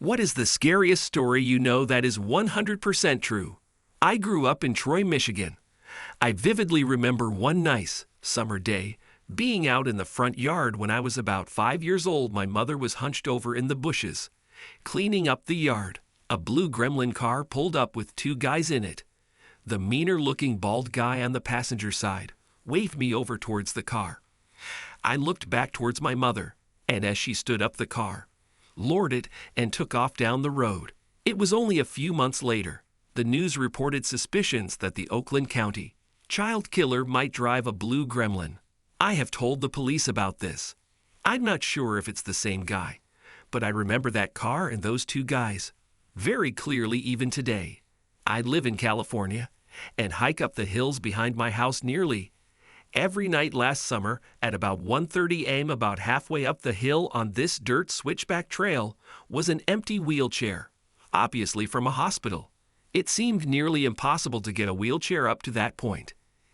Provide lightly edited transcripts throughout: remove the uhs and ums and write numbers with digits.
What is the scariest story you know that is 100% true? I grew up in Troy, Michigan. I vividly remember one nice, summer day, being out in the front yard when I was about 5 years old. My mother was hunched over in the bushes, cleaning up the yard. A blue gremlin car pulled up with two guys in it. The meaner-looking bald guy on the passenger side waved me over towards the car. I looked back towards my mother, and as she stood up the car, floored it and took off down the road. It was only a few months later. The news reported suspicions that the Oakland County child killer might drive a blue gremlin. I have told the police about this. I'm not sure if it's the same guy, but I remember that car and those two guys very clearly even today. I live in California and hike up the hills behind my house nearly every night. Last summer, at about 1:30 a.m., about halfway up the hill on this dirt switchback trail, was an empty wheelchair, obviously from a hospital. It seemed nearly impossible to get a wheelchair up to that point.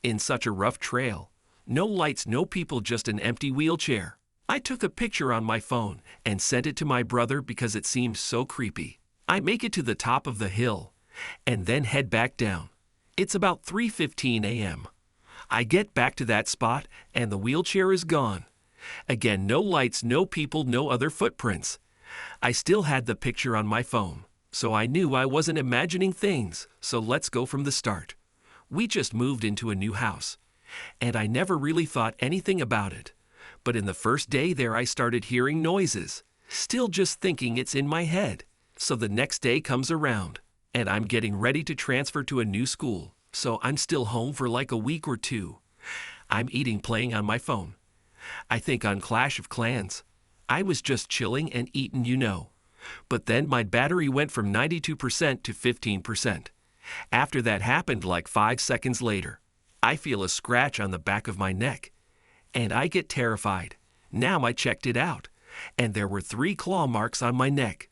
In such a rough trail, no lights, no people, just an empty wheelchair. I took a picture on my phone and sent it to my brother because it seemed so creepy. I make it to the top of the hill and then head back down. It's about 3:15 a.m. I get back to that spot and the wheelchair is gone. Again, no lights, no people, no other footprints. I still had the picture on my phone, so I knew I wasn't imagining things. So let's go from the start. We just moved into a new house, and I never really thought anything about it. But in the first day there, I started hearing noises, still just thinking it's in my head. So the next day comes around, and I'm getting ready to transfer to a new school. So I'm still home for like a week or two. I'm eating, playing on my phone. I think on Clash of Clans. I was just chilling and eating, you know. But then my battery went from 92% to 15%. After that happened, like 5 seconds later, I feel a scratch on the back of my neck, and I get terrified. Now I checked it out, and there were 3 claw marks on my neck.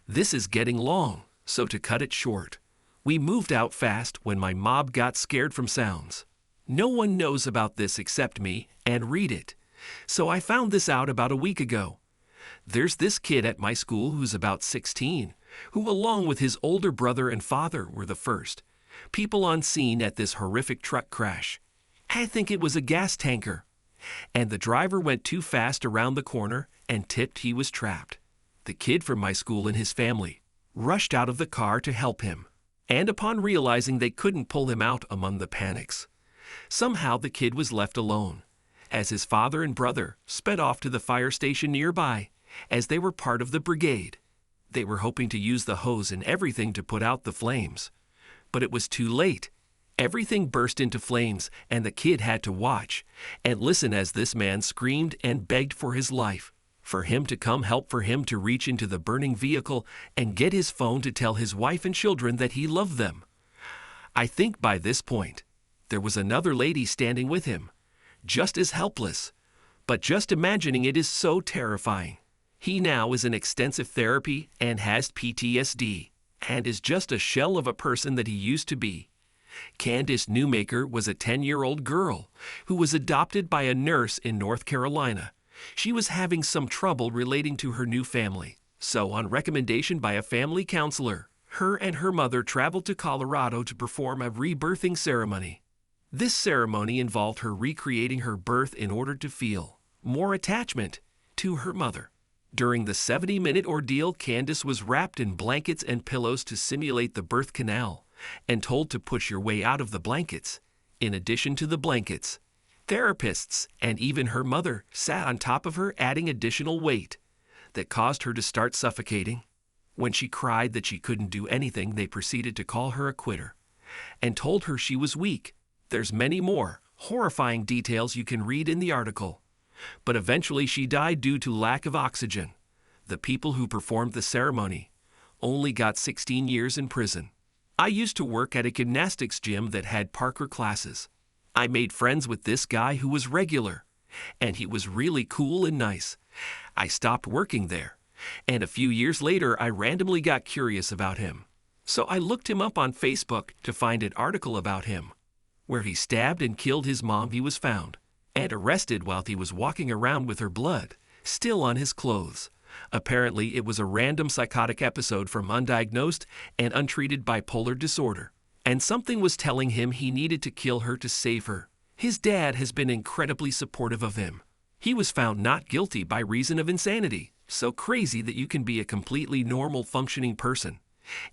This is getting long, so to cut it short, we moved out fast when my mom got scared from sounds. No one knows about this except me and read it. So I found this out about a week ago. There's this kid at my school who's about 16, who along with his older brother and father were the first people on scene at this horrific truck crash. I think it was a gas tanker, and the driver went too fast around the corner and tipped. He was trapped. The kid from my school and his family rushed out of the car to help him, and upon realizing they couldn't pull him out among the panics, somehow the kid was left alone, as his father and brother sped off to the fire station nearby, as they were part of the brigade. They were hoping to use the hose and everything to put out the flames, but it was too late. Everything burst into flames, and the kid had to watch and listen as this man screamed and begged for his life, for him to come help, for him to reach into the burning vehicle and get his phone to tell his wife and children that he loved them. I think by this point, there was another lady standing with him, just as helpless, but just imagining it is so terrifying. He now is in extensive therapy and has PTSD, and is just a shell of a person that he used to be. Candace Newmaker was a 10-year-old girl who was adopted by a nurse in North Carolina. She was having some trouble relating to her new family, so on recommendation by a family counselor, her and her mother traveled to Colorado to perform a rebirthing ceremony. This ceremony involved her recreating her birth in order to feel more attachment to her mother. During the 70-minute ordeal, Candace was wrapped in blankets and pillows to simulate the birth canal and told to push your way out of the blankets. In addition to the blankets, therapists and even her mother sat on top of her, adding additional weight that caused her to start suffocating. When she cried that she couldn't do anything, they proceeded to call her a quitter and told her she was weak. There's many more horrifying details you can read in the article. But eventually she died due to lack of oxygen. The people who performed the ceremony only got 16 years in prison. I used to work at a gymnastics gym that had parkour classes. I made friends with this guy who was regular, and he was really cool and nice. I stopped working there, and a few years later I randomly got curious about him. So I looked him up on Facebook to find an article about him, where he stabbed and killed his mom. He was found and arrested while he was walking around with her blood still on his clothes. Apparently, it was a random psychotic episode from undiagnosed and untreated bipolar disorder, and something was telling him he needed to kill her to save her. His dad has been incredibly supportive of him. He was found not guilty by reason of insanity, so crazy that you can be a completely normal functioning person.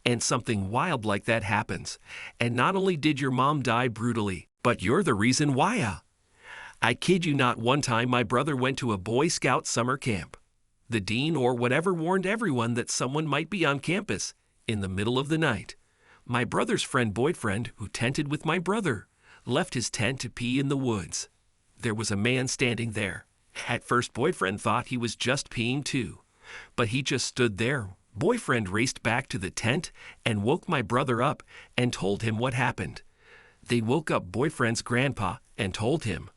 And something wild like that happens. And not only did your mom die brutally, but you're the reason why. I kid you not, one time my brother went to a Boy Scout summer camp. The dean or whatever warned everyone that someone might be on campus in the middle of the night. My brother's friend boyfriend, who tented with my brother, left his tent to pee in the woods. There was a man standing there. At first, boyfriend thought he was just peeing too, but he just stood there. Boyfriend raced back to the tent and woke my brother up and told him what happened. They woke up boyfriend's grandpa and told him.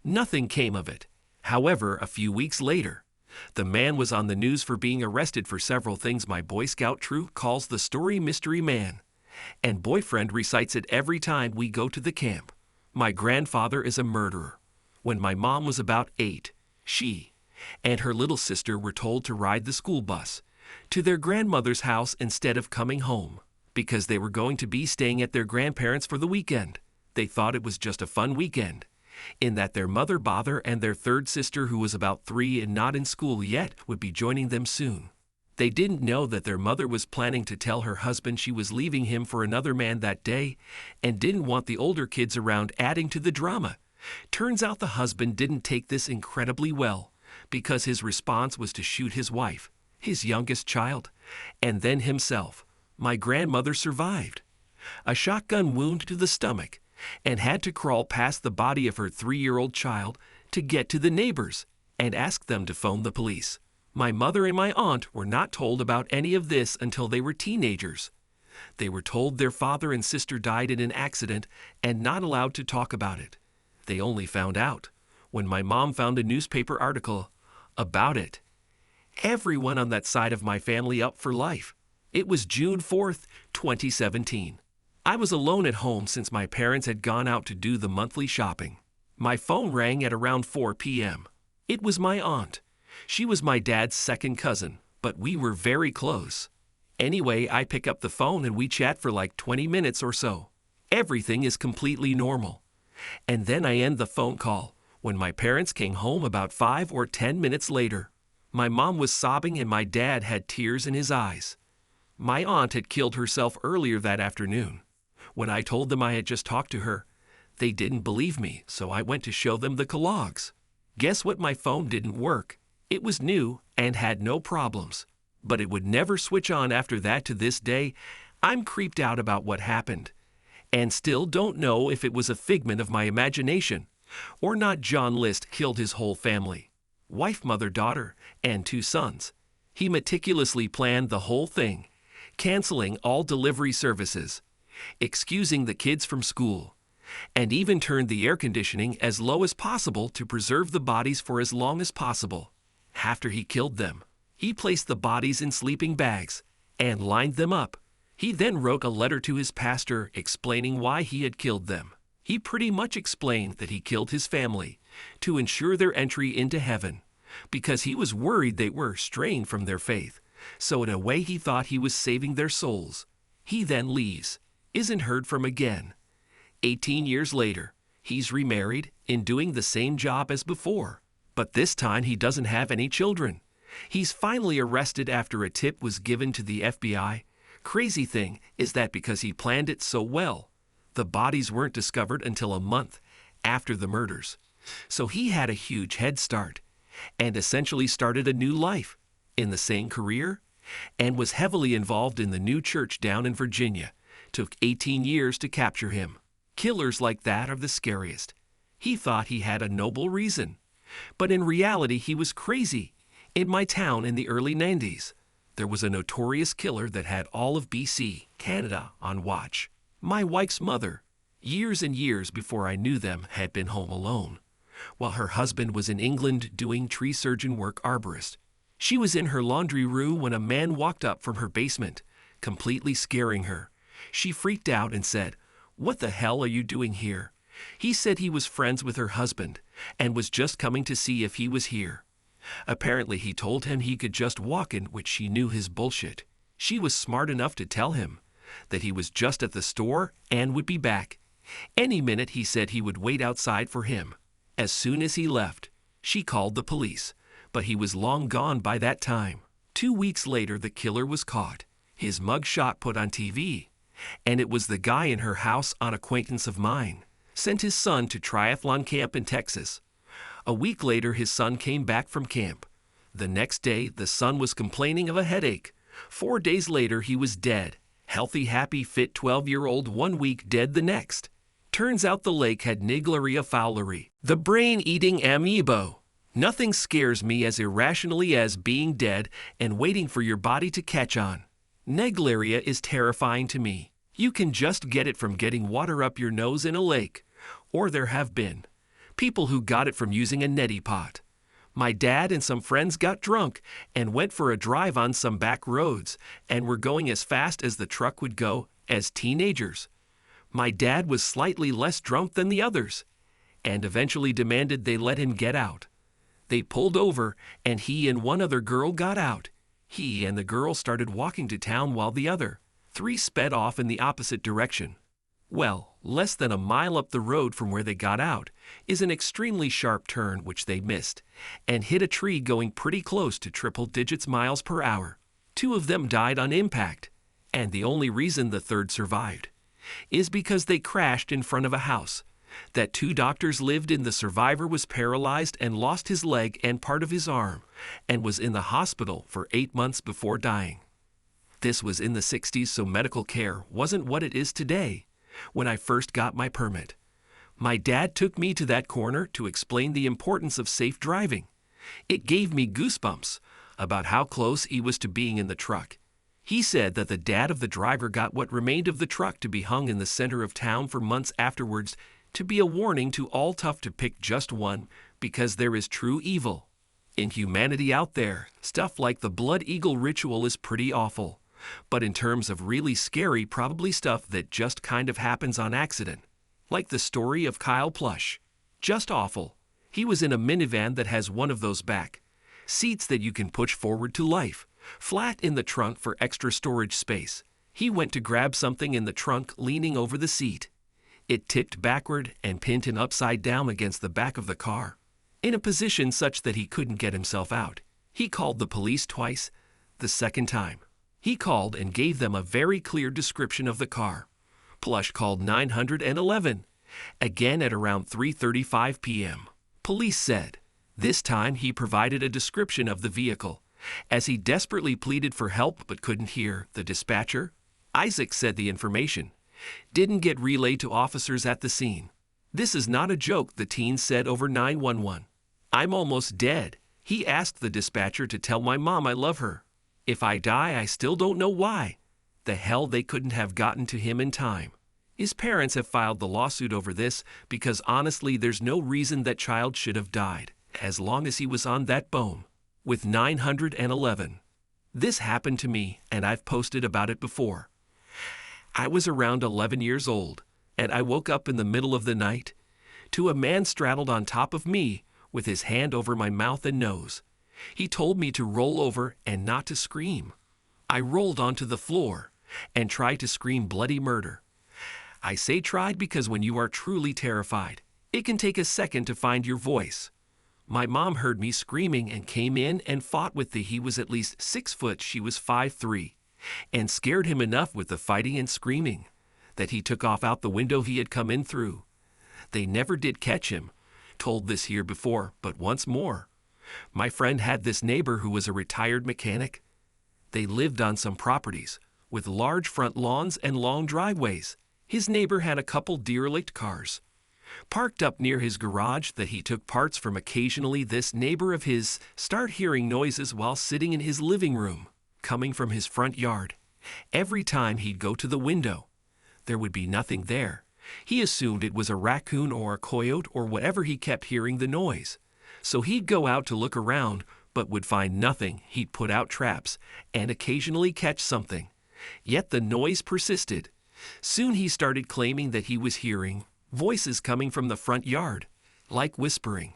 Nothing came of it. However, a few weeks later, the man was on the news for being arrested for several things my Boy Scout troop calls the story Mystery Man. And boyfriend recites it every time we go to the camp. My grandfather is a murderer. When my mom was about 8, she and her little sister were told to ride the school bus to their grandmother's house instead of coming home, because they were going to be staying at their grandparents' for the weekend. They thought it was just a fun weekend, in that their mother Bother and their third sister, who was about 3 and not in school yet, would be joining them soon. They didn't know that their mother was planning to tell her husband she was leaving him for another man that day and didn't want the older kids around adding to the drama. Turns out the husband didn't take this incredibly well, because his response was to shoot his wife, his youngest child, and then himself. My grandmother survived a shotgun wound to the stomach and had to crawl past the body of her 3-year-old child to get to the neighbors and ask them to phone the police. My mother and my aunt were not told about any of this until they were teenagers. They were told their father and sister died in an accident and not allowed to talk about it. They only found out when my mom found a newspaper article about it. Everyone on that side of my family up for life. It was June 4th, 2017. I was alone at home since my parents had gone out to do the monthly shopping. My phone rang at around 4 p.m. It was my aunt. She was my dad's second cousin, but we were very close. Anyway, I pick up the phone and we chat for like 20 minutes or so. Everything is completely normal. And then I end the phone call when my parents came home about 5 or 10 minutes later. My mom was sobbing and my dad had tears in his eyes. My aunt had killed herself earlier that afternoon. When I told them I had just talked to her, they didn't believe me, so I went to show them the logs. Guess what? My phone didn't work. It was new and had no problems, but it would never switch on after that. To this day, I'm creeped out about what happened, and still don't know if it was a figment of my imagination or not. John List killed his whole family, wife, mother, daughter, and 2 sons. He meticulously planned the whole thing, canceling all delivery services, excusing the kids from school, and even turned the air conditioning as low as possible to preserve the bodies for as long as possible. After he killed them, he placed the bodies in sleeping bags and lined them up. He then wrote a letter to his pastor explaining why he had killed them. He pretty much explained that he killed his family to ensure their entry into heaven, because he was worried they were straying from their faith. So in a way he thought he was saving their souls. He then leaves, isn't heard from again. 18 years later, he's remarried and doing the same job as before. But this time he doesn't have any children. He's finally arrested after a tip was given to the FBI. Crazy thing is that because he planned it so well, the bodies weren't discovered until a month after the murders. So he had a huge head start and essentially started a new life in the same career and was heavily involved in the new church down in Virginia. Took 18 years to capture him. Killers like that are the scariest. He thought he had a noble reason, but in reality he was crazy. In my town in the early 90s, there was a notorious killer that had all of BC, Canada, on watch. My wife's mother, years and years before I knew them, had been home alone, while her husband was in England doing tree surgeon work, arborist. She was in her laundry room when a man walked up from her basement, completely scaring her. She freaked out and said, "What the hell are you doing here?" He said he was friends with her husband and was just coming to see if he was here. Apparently he told him he could just walk in, which she knew his bullshit. She was smart enough to tell him that he was just at the store and would be back. Any minute, he said he would wait outside for him. As soon as he left, she called the police, but he was long gone by that time. 2 weeks later, the killer was caught, his mugshot put on TV, and it was the guy in her house, an acquaintance of mine, sent his son to triathlon camp in Texas. A week later, his son came back from camp. The next day, the son was complaining of a headache. 4 days later, he was dead. Healthy, happy, fit 12-year-old 1 week, dead the next. Turns out the lake had Naegleria fowleri, the brain-eating amoeba. Nothing scares me as irrationally as being dead and waiting for your body to catch on. Naegleria is terrifying to me. You can just get it from getting water up your nose in a lake, or there have been people who got it from using a neti pot. My dad and some friends got drunk and went for a drive on some back roads and were going as fast as the truck would go as teenagers. My dad was slightly less drunk than the others and eventually demanded they let him get out. They pulled over and he and one other girl got out. He and the girl started walking to town while the other 3 sped off in the opposite direction. Well, less than a mile up the road from where they got out is an extremely sharp turn which they missed and hit a tree going pretty close to triple digits miles per hour. 2 of them died on impact, and the only reason the third survived is because they crashed in front of a house that 2 doctors lived in. The survivor was paralyzed and lost his leg and part of his arm and was in the hospital for 8 months before dying. This was in the 60s, so medical care wasn't what it is today. When I first got my permit, my dad took me to that corner to explain the importance of safe driving. It gave me goosebumps about how close he was to being in the truck. He said that the dad of the driver got what remained of the truck to be hung in the center of town for months afterwards, to be a warning to all tough to pick just one, because there is true evil in humanity out there. Stuff like the blood eagle ritual is pretty awful. But in terms of really scary, probably stuff that just kind of happens on accident. Like the story of Kyle Plush. Just awful. He was in a minivan that has one of those back seats that you can push forward to life, flat in the trunk for extra storage space. He went to grab something in the trunk, leaning over the seat. It tipped backward and pinned him upside down against the back of the car, in a position such that he couldn't get himself out. He called the police twice. The second time, he called and gave them a very clear description of the car. Plush called 911, again at around 3:35 p.m. Police said this time he provided a description of the vehicle, as he desperately pleaded for help but couldn't hear. The dispatcher, Isaac, said the information didn't get relayed to officers at the scene. This is not a joke, the teen said over 911. I'm almost dead. He asked the dispatcher to tell my mom I love her. If I die, I still don't know why. The hell, they couldn't have gotten to him in time. His parents have filed the lawsuit over this because honestly there's no reason that child should have died, as long as he was on that bone. With 911. This happened to me and I've posted about it before. I was around 11 years old and I woke up in the middle of the night to a man straddled on top of me with his hand over my mouth and nose. He told me to roll over and not to scream. I rolled onto the floor and tried to scream bloody murder. I say tried because when you are truly terrified, it can take a second to find your voice. My mom heard me screaming and came in and fought with the he was at least 6 foot, she was 5'3", and scared him enough with the fighting and screaming that he took off out the window he had come in through. They never did catch him. Told this here before, but once more. My friend had this neighbor who was a retired mechanic. They lived on some properties with large front lawns and long driveways. His neighbor had a couple derelict cars parked up near his garage that he took parts from. Occasionally this neighbor of his start hearing noises while sitting in his living room, coming from his front yard. Every time he'd go to the window, there would be nothing there. He assumed it was a raccoon or a coyote or whatever. He kept hearing the noise. So he'd go out to look around, but would find nothing. He'd put out traps and occasionally catch something. Yet the noise persisted. Soon he started claiming that he was hearing voices coming from the front yard, like whispering.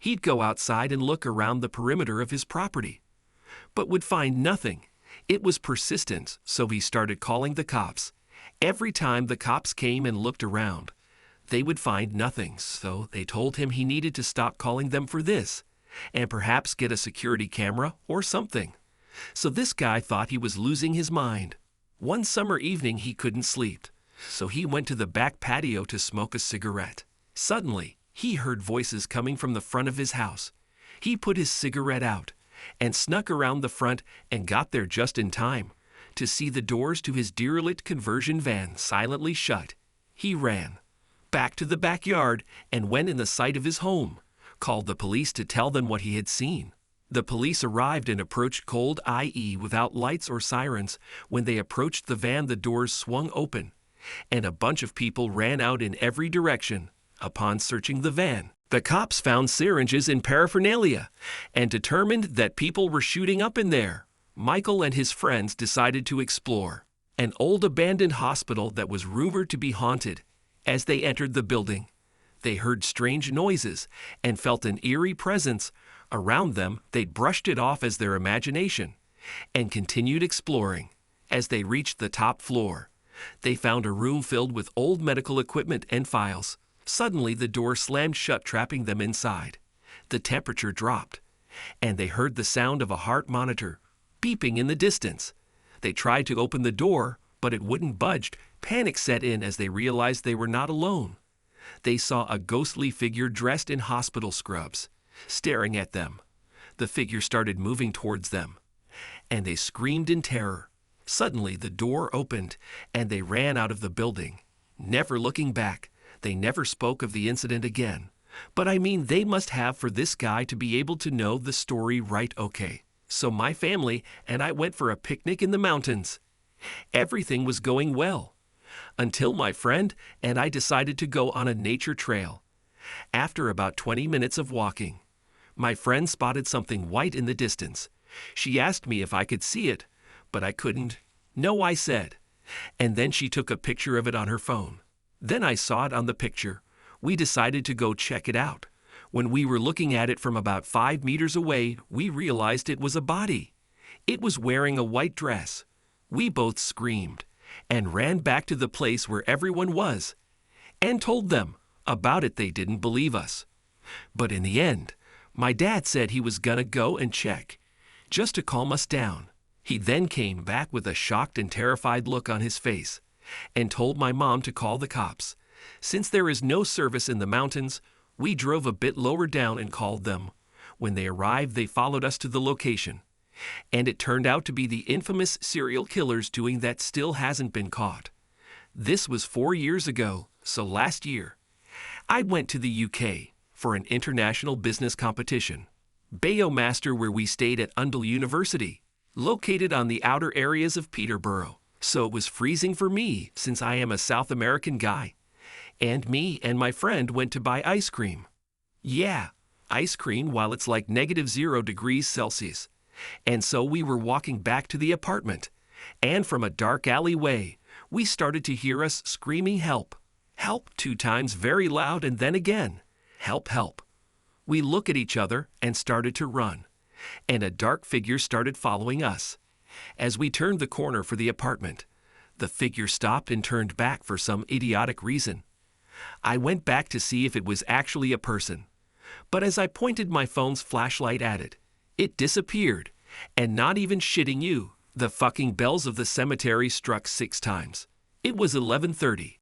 He'd go outside and look around the perimeter of his property, but would find nothing. It was persistent, so he started calling the cops. Every time the cops came and looked around, they would find nothing, so they told him he needed to stop calling them for this, and perhaps get a security camera or something. So this guy thought he was losing his mind. One summer evening he couldn't sleep, so he went to the back patio to smoke a cigarette. Suddenly, he heard voices coming from the front of his house. He put his cigarette out and snuck around the front and got there just in time to see the doors to his derelict conversion van silently shut. He ran back to the backyard and went in the sight of his home, called the police to tell them what he had seen. The police arrived and approached cold, i.e. without lights or sirens. When they approached the van, the doors swung open, and a bunch of people ran out in every direction. Upon searching the van, the cops found syringes and paraphernalia and determined that people were shooting up in there. Michael and his friends decided to explore an old abandoned hospital that was rumored to be haunted. As they entered the building, they heard strange noises and felt an eerie presence around them. They brushed it off as their imagination and continued exploring. As they reached the top floor, they found a room filled with old medical equipment and files. Suddenly, the door slammed shut, trapping them inside. The temperature dropped, and they heard the sound of a heart monitor beeping in the distance. They tried to open the door, but it wouldn't budge. Panic set in as they realized they were not alone. They saw a ghostly figure dressed in hospital scrubs staring at them. The figure started moving towards them, and they screamed in terror. Suddenly, the door opened, and they ran out of the building, never looking back. They never spoke of the incident again. But I mean, they must have for this guy to be able to know the story right. Okay, so my family and I went for a picnic in the mountains. Everything was going well, until my friend and I decided to go on a nature trail. After about 20 minutes of walking, my friend spotted something white in the distance. She asked me if I could see it, but I couldn't. No, I said. And then she took a picture of it on her phone. Then I saw it on the picture. We decided to go check it out. When we were looking at it from about 5 meters away, we realized it was a body. It was wearing a white dress. We both screamed and ran back to the place where everyone was and told them about it. They didn't believe us. But in the end, my dad said he was gonna go and check, just to calm us down. He then came back with a shocked and terrified look on his face and told my mom to call the cops. Since there is no service in the mountains, we drove a bit lower down and called them. When they arrived, they followed us to the location, and it turned out to be the infamous serial killers doing that still hasn't been caught. This was 4 years ago, so last year, I went to the UK for an international business competition. Master, where we stayed at Undle University, located on the outer areas of Peterborough. So it was freezing for me since I am a South American guy. And me and my friend went to buy ice cream. Yeah, ice cream while it's like -0 degrees Celsius. And so we were walking back to the apartment, and from a dark alleyway, we started to hear us screaming help. Help 2 times very loud, and then again, help, help. We look at each other and started to run, and a dark figure started following us. As we turned the corner for the apartment, the figure stopped and turned back for some idiotic reason. I went back to see if it was actually a person, but as I pointed my phone's flashlight at it, it disappeared, and not even shitting you, the fucking bells of the cemetery struck 6 times. It was 11:30.